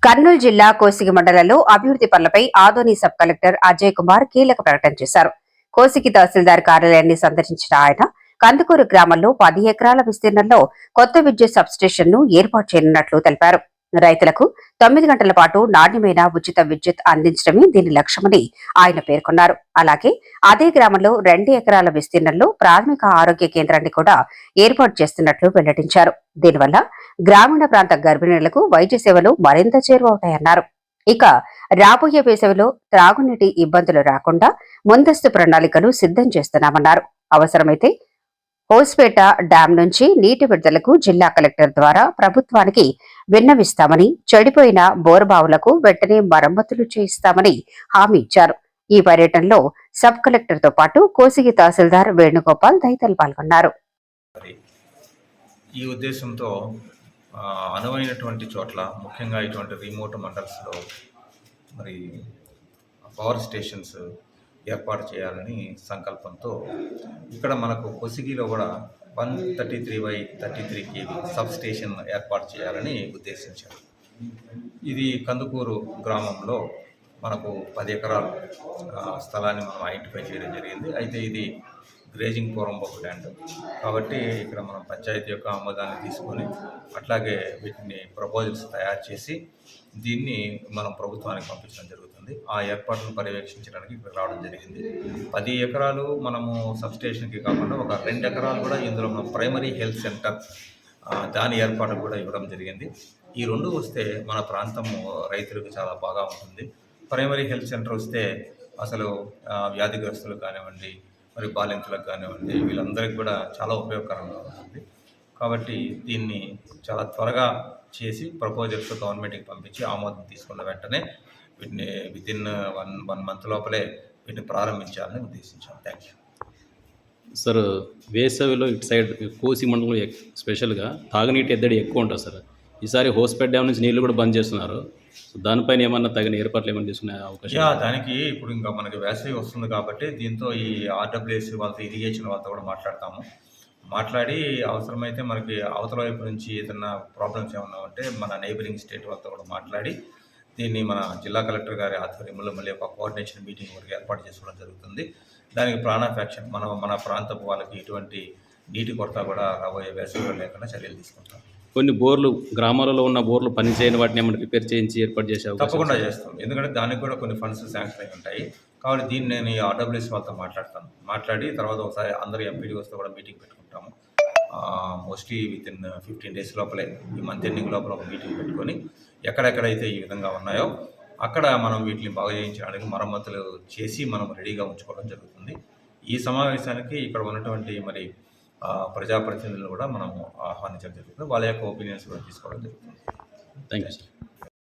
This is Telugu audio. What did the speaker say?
కర్నూలు జిల్లా కోసిగి మండలంలో అభివృద్ధి పనులపై ఆదోని సబ్ కలెక్టర్ అజయ్ కుమార్ కీలక ప్రకటన చేశారు. కోసిగి తహసీల్దార్ కార్యాలయాన్ని సందర్శించిన ఆయన కందుకూరు గ్రామంలో 10 ఎకరాల విస్తీర్ణంలో కొత్త విద్యుత్ సబ్స్టేషన్ ను ఏర్పాటు చేయనున్నట్లు తెలిపారు. రైతులకు 9 గంటల పాటు నాణ్యమైన ఉచిత విద్యుత్ అందించడమే దీని లక్ష్యమని ఆయన పేర్కొన్నారు. అలాగే అదే గ్రామంలో 2 ఎకరాల విస్తీర్ణంలో ప్రాథమిక ఆరోగ్య కేంద్రాన్ని కూడా ఏర్పాటు చేస్తున్నట్లు వెల్లడించారు. దీనివల్ల గ్రామీణ ప్రాంత గర్భిణులకు వైద్య సేవలు మరింత చేరువవుతాయన్నారు. ఇక రాబోయే వేసవిలో త్రాగునీటి ఇబ్బందులు రాకుండా ముందస్తు ప్రణాళికలు సిద్ధం చేస్తున్నామన్నారు. అవసరమైతే హోస్పేట డ్యాం నుంచి నీటి విడుదలకు జిల్లా కలెక్టర్ ద్వారా ప్రభుత్వానికి విన్నవిస్తామని, చెడిపోయిన బోరుబావులకు వెంటనే మరమ్మతులు చేయిస్తామని హామీ ఇచ్చారు. ఈ పర్యటనలో సబ్ కలెక్టర్ తో పాటు కోసిగి తహసీల్దార్ వేణుగోపాల్ తదితరులు పాల్గొన్నారు. ఈ ఉద్దేశంతో అనువైనటువంటి చోట్ల, ముఖ్యంగా ఇటువంటి రిమోట్ మండల్స్లో మరి పవర్ స్టేషన్స్ ఏర్పాటు చేయాలని సంకల్పంతో ఇక్కడ మనకు కొసిగిలో కూడా 133/33 kV సబ్ స్టేషన్ ఏర్పాటు చేయాలని ఉద్దేశించారు. ఇది కందుకూరు గ్రామంలో మనకు 10 ఎకరాల స్థలాన్ని మనం ఐడెంటిఫై చేయడం జరిగింది. అయితే ఇది గ్రేజింగ్ పోరంబోకు ల్యాండ్ కాబట్టి ఇక్కడ మనం పంచాయతీ యొక్క ఆమోదాన్ని తీసుకొని అట్లాగే వీటిని ప్రపోజల్స్ తయారు చేసి దీన్ని మనం ప్రభుత్వానికి పంపించడం జరుగుతుంది. ఆ ఏర్పాట్లను పర్యవేక్షించడానికి ఇక్కడ రావడం జరిగింది. 10 ఎకరాలు మనము సబ్స్టేషన్కి కాకుండా ఒక 2 ఎకరాలు కూడా ఇందులో మనం ప్రైమరీ హెల్త్ సెంటర్ దాని ఏర్పాటు కూడా ఇవ్వడం జరిగింది. ఈ 2 వస్తే మన ప్రాంతము రైతులకు చాలా బాగా ఉంటుంది. ప్రైమరీ హెల్త్ సెంటర్ వస్తే అసలు వ్యాధిగ్రస్తులు కానివ్వండి, మరి బాలింతలకు కానివ్వండి, వీళ్ళందరికీ కూడా చాలా ఉపయోగకరంగా ఉంటుంది. కాబట్టి దీన్ని చాలా త్వరగా చేసి ప్రపోజల్స్ గవర్నమెంట్కి పంపించి ఆమోదం తీసుకున్న వెంటనే వీటిని వితిన్ వన్ మంత్ లోపలే వీటిని ప్రారంభించాలని ఉద్దేశించాం. Thank you sir. వేసవిలో ఇటు సైడ్ కోసి మండలంలో స్పెషల్గా తాగునీటి ఎద్దడి ఎక్కువ ఉంటుంది సార్. ఈసారి హోస్పేట డ్యామ్ నుంచి నీళ్లు కూడా బంద్ చేస్తున్నారు. సో దానిపైన ఏమన్నా తగిన ఏర్పాట్లు ఏమైనా తీసుకునే అవకాశం? దానికి ఇప్పుడు ఇంకా మనకి వేసవి వస్తుంది కాబట్టి దీంతో ఈ ఆర్డబ్ల్యూఎస్ వాళ్ళతో, ఇరిగేషన్ వాళ్ళతో కూడా మాట్లాడి అవసరమైతే మనకి అవతల వైపు నుంచి ఏదైనా ప్రాబ్లమ్స్ ఏమన్నా ఉంటే మన నైబరింగ్ స్టేట్ వాళ్ళతో కూడా మాట్లాడి దీన్ని మన జిల్లా కలెక్టర్ గారి ఆధ్వర్యంలో మళ్ళీ ఒక కోఆర్డినేషన్ మీటింగ్ వరకు ఏర్పాటు చేసుకోవడం జరుగుతుంది. దానికి ప్లాన్ ఆఫ్ యాక్షన్ మన ప్రాంతపు వాళ్ళకి ఎటువంటి నీటి కొరత కూడా రాబోయే వేసవిలో లేకుండా చర్యలు తీసుకుంటాం. కొన్ని బోర్లు, గ్రామాలలో ఉన్న బోర్లు పనిచేయని వాటిని ఏమైనా రిపేర్ చేయించి ఏర్పాటు చేసే తప్పకుండా చేస్తాం. ఎందుకంటే దానికి కూడా కొన్ని ఫండ్స్ శాంక్షన్ అయి ఉంటాయి. కాబట్టి దీన్ని నేను ఈ ఆర్డబ్ల్యూఎస్ వాళ్ళతో మాట్లాడి తర్వాత ఒకసారి అందరూ ఎంపీడీఓస్తో కూడా మీటింగ్ పెట్టుకుంటాము. మోస్ట్లీ వితిన్ 15 days లోపలే, ఈ మంత్ ఎండింగ్ లోపల ఒక మీటింగ్ పెట్టుకొని ఎక్కడెక్కడైతే ఈ విధంగా ఉన్నాయో అక్కడ మనం వీటిని బాగు చేయించడానికి మరమ్మతులు చేసి మనం రెడీగా ఉంచుకోవడం జరుగుతుంది. ఈ సమావేశానికి ఇక్కడ ఉన్నటువంటి మరి ప్రజాప్రతినిధులను కూడా మనం ఆహ్వానించడం జరుగుతుంది. వాళ్ళ యొక్క ఒపీనియన్స్ కూడా తీసుకోవడం జరుగుతుంది. Thank you sir.